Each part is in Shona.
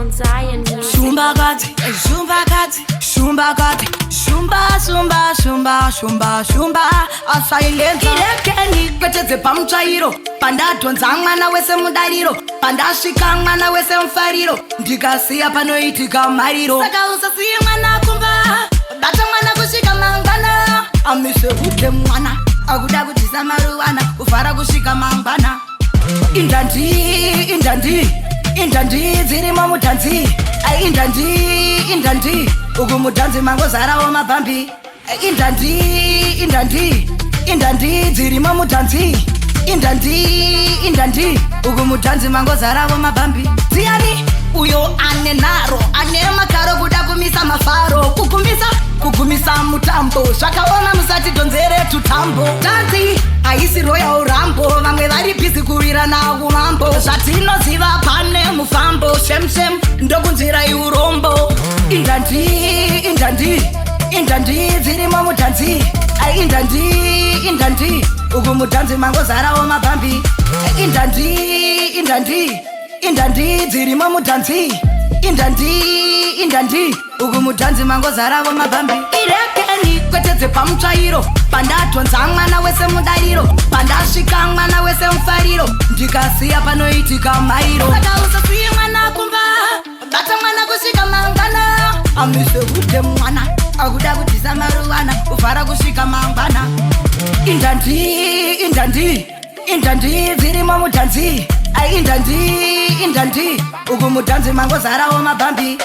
on Zion Music. Shumba kati, shumba kati, shumba kati, shumba, shumba, shumba, shumba, shumba, asayilenza ilekeni kwetedze pamutsvairo pandadhonza mwana wese mudariro pandasvika mwana wese mufariro ndikasiya panoitika mhariro saka usasiye mwana kumba bata mwana kusvika mangwana amise ude mwana akuda kudzisa maruwana kufara kusvika mangwana indandi indandi indandi dzirimo mutanzi indandi indandi uku mutanzi mangozarawo mabhambi indandi indandi indandi dzirimo mutanzi indandi indandi uku mutanzi mangozarawo mabhambi dziani uyo ane nharo ane makaro kuda kumisa mafaro kugumisa mutambo zvakaona musati donzere tutambo tanzi haisi royal rambo vamwe vari bhizi kuwirana kumambo zvatinoziva pane mufambo shemshem ndokunzira iurombo indandi indandi indandi dzirimo mutanzi indandi indandi uku mutanzi mangozarawo mabhambi indandi indandi indandi dzirimo mutanzi indandi indandi uku mutanzi mangozarawo mabhambi irekeni kwetedze pamutsvairo pandadhonza mwana wese mudariro pandasvika mwana wese mufariro ndikasiya panoitika mhairo saka usasiye mwana kumba bata mwana kusvika mangwana amise ude mwana akuda kudzisa maruwana kufara kusvika mangwana indandi indandi indandi dzirimo mutanzi indandi indandi uku mutanzi mangozarawo mabhambi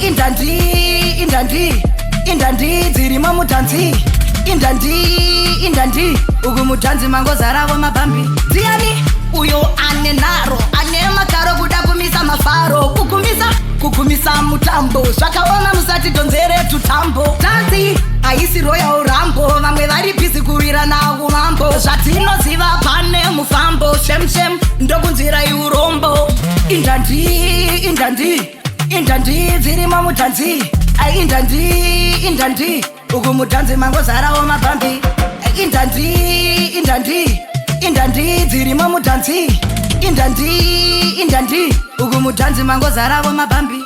indandi indandi indandi dzirimo mutanzi indandi indandi uku mutanzi mangozarawo mabhambi dziani uyo ane nharo ane makaro kuda kumisa mafaro kugumisa mutambo zvakaona musati donzere tutambo tanzi haisi royal rambo vamwe vari bhizi kuwirana kumambo zvatinoziva pane mufambo shemshem ndokunzira iurombo indandi indandi indandi dzirimo mutanzi indandi indandi uku mutanzi mangozarawo mabhambi indandi indandi indandi dzirimo mutanzi indandi indandi uku mutanzi mangozarawo mabhambi